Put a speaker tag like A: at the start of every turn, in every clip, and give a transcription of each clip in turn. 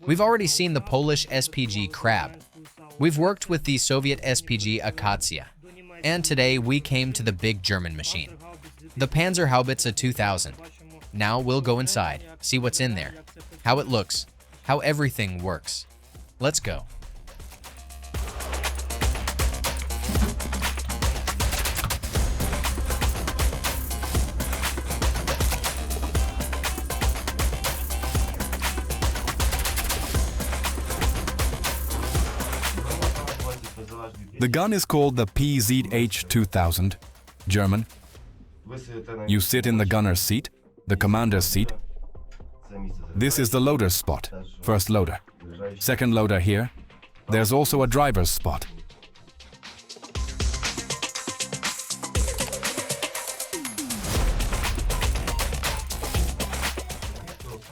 A: We've already seen the Polish SPG Crab. We've worked with the Soviet SPG Akatsiya. And today we came to the big German machine, the Panzer Howitzer 2000. Now we'll go inside, see what's in there, how it looks, how everything works. Let's go.
B: The gun is called the PzH 2000, German. You sit in the gunner's seat, the commander's seat. This is the loader's spot, first loader. Second loader here. There's also a driver's spot.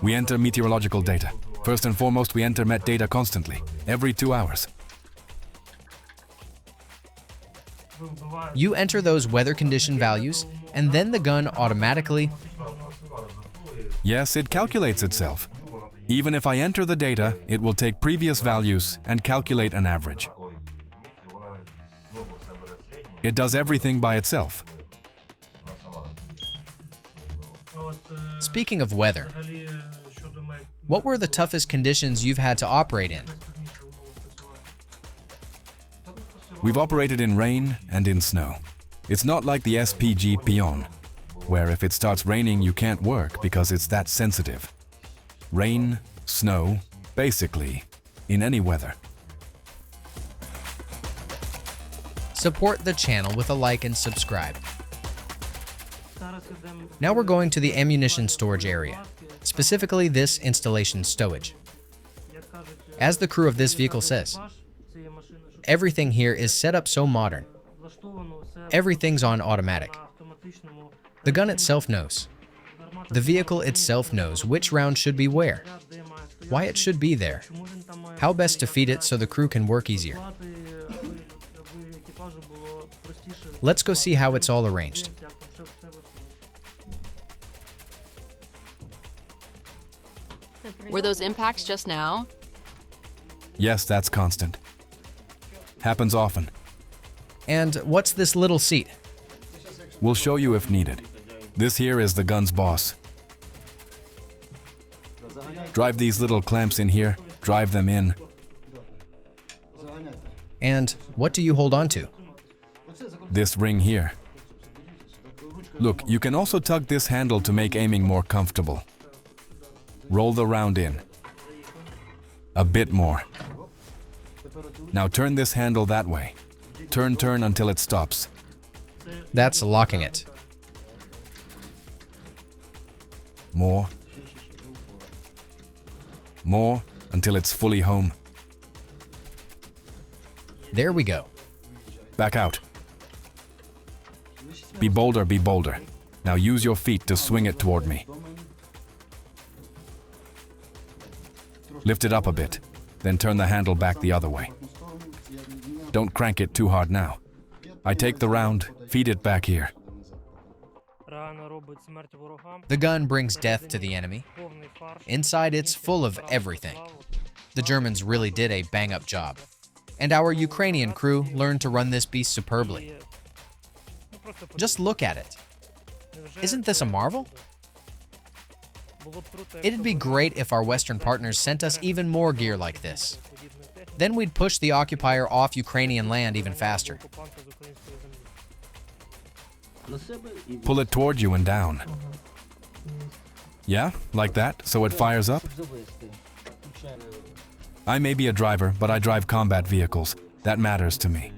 B: We enter meteorological data. First and foremost, we enter met data constantly, every 2 hours.
A: You enter those weather condition values, and then the gun automatically...
B: Yes, it calculates itself. Even if I enter the data, it will take previous values and calculate an average. It does everything by itself.
A: Speaking of weather, what were the toughest conditions you've had to operate in?
B: We've operated in rain and in snow. It's not like the SPG Pion, where if it starts raining you can't work because it's that sensitive. Rain, snow, basically, in any weather.
A: Support the channel with a like and subscribe. Now we're going to the ammunition storage area, specifically this installation stowage. As the crew of this vehicle says, everything here is set up so modern. Everything's on automatic. The gun itself knows. The vehicle itself knows which round should be where, why it should be there, how best to feed it so the crew can work easier. Let's go see how it's all arranged.
C: Were those impacts just now?
B: Yes, that's constant. Happens often.
A: And what's this little seat?
B: We'll show you if needed. This here is the gun's boss. Drive these little clamps in here, drive them in.
A: And what do you hold on to?
B: This ring here. Look, you can also tug this handle to make aiming more comfortable. Roll the round in. A bit more. Now turn this handle that way. Turn until it stops.
A: That's locking it.
B: More. More until it's fully home.
A: There we go.
B: Back out. Be bolder, be bolder. Now use your feet to swing it toward me. Lift it up a bit, then turn the handle back the other way. Don't crank it too hard now. I take the round, feed it back here.
A: The gun brings death to the enemy. Inside it's full of everything. The Germans really did a bang-up job. And our Ukrainian crew learned to run this beast superbly. Just look at it. Isn't this a marvel? It'd be great if our Western partners sent us even more gear like this. Then we'd push the occupier off Ukrainian land even faster.
B: Pull it toward you and down. Yeah, like that, so it fires up? I may be a driver, but I drive combat vehicles. That matters to me.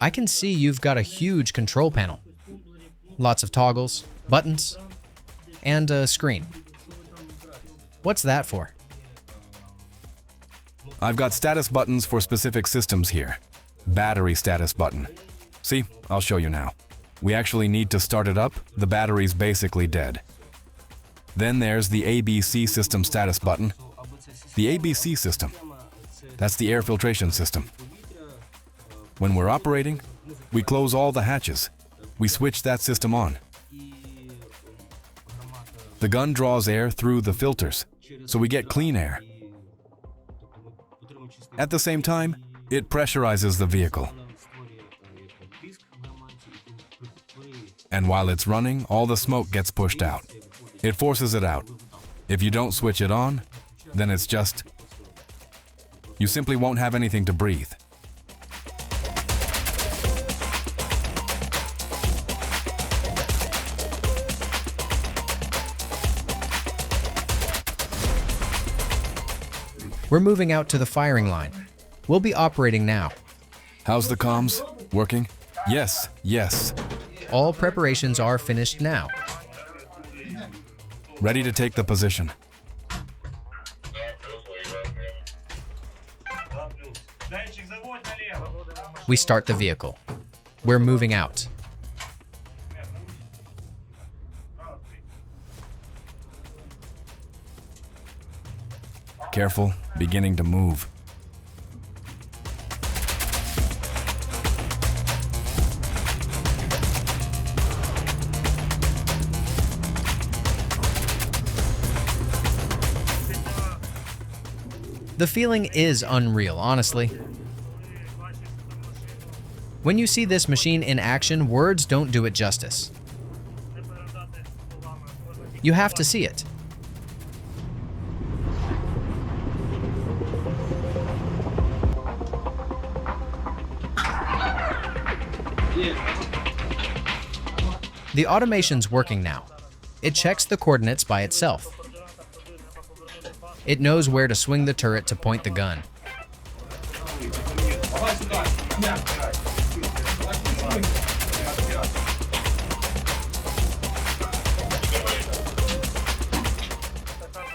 A: I can see you've got a huge control panel. Lots of toggles, buttons, and a screen. What's that for?
B: I've got status buttons for specific systems here. Battery status button. See, I'll show you now. We actually need to start it up. The battery's basically dead. Then there's the ABC system status button. The ABC system. That's the air filtration system. When we're operating, we close all the hatches. We switch that system on. The gun draws air through the filters, so we get clean air. At the same time, it pressurizes the vehicle. And while it's running, all the smoke gets pushed out. It forces it out. If you don't switch it on, then it's just... you simply won't have anything to breathe.
A: We're moving out to the firing line. We'll be operating now.
B: How's the comms? Working? Yes, yes.
A: All preparations are finished now.
B: Ready to take the position.
A: We start the vehicle. We're moving out.
B: Careful, beginning to move.
A: The feeling is unreal, honestly. When you see this machine in action, words don't do it justice. You have to see it. The automation's working now. It checks the coordinates by itself. It knows where to swing the turret to point the gun.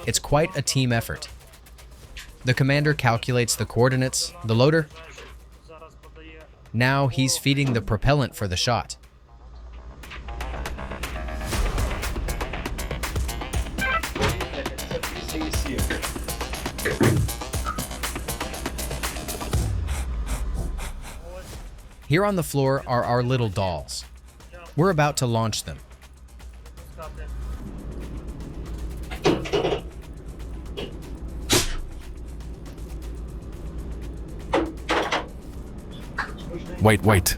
A: It's quite a team effort. The commander calculates the coordinates, the loader. Now he's feeding the propellant for the shot. Here on the floor are our little dolls. We're about to launch them.
B: Wait.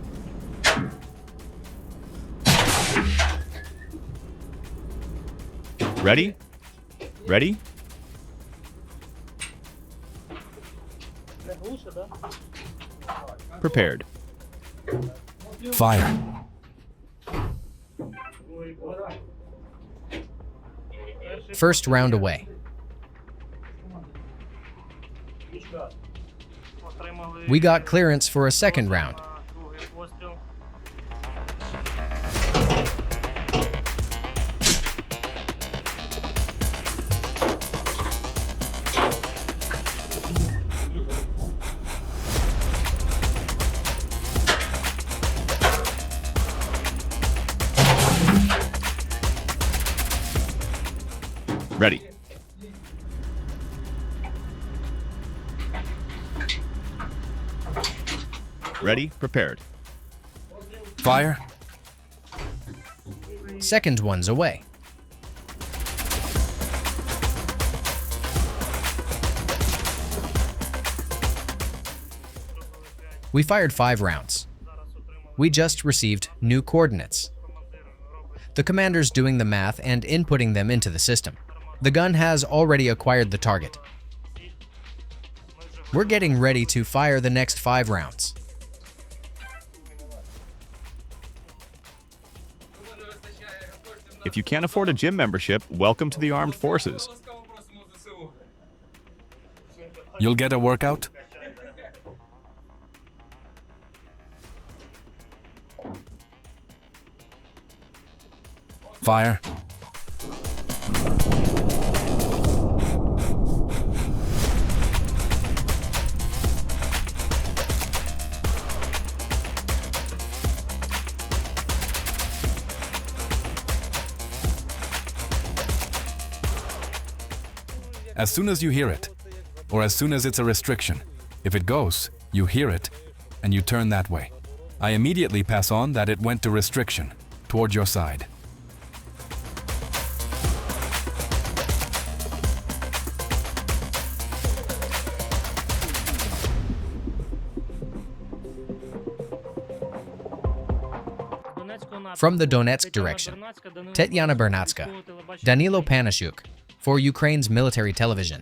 D: Ready? Ready? Prepared.
B: Fire.
A: First round away. We got clearance for a second round.
D: Ready. Ready, prepared.
B: Fire.
A: Second one's away. We fired 5 rounds. We just received new coordinates. The commander's doing the math and inputting them into the system. The gun has already acquired the target. We're getting ready to fire the next 5 rounds.
D: If you can't afford a gym membership, welcome to the Armed Forces.
B: You'll get a workout? Fire. As soon as you hear it, or as soon as it's a restriction, if it goes, you hear it, and you turn that way. I immediately pass on that it went to restriction. toward your side.
A: From the Donetsk direction, Tetyana Bernatska, Danilo Panashuk, for Ukraine's military television.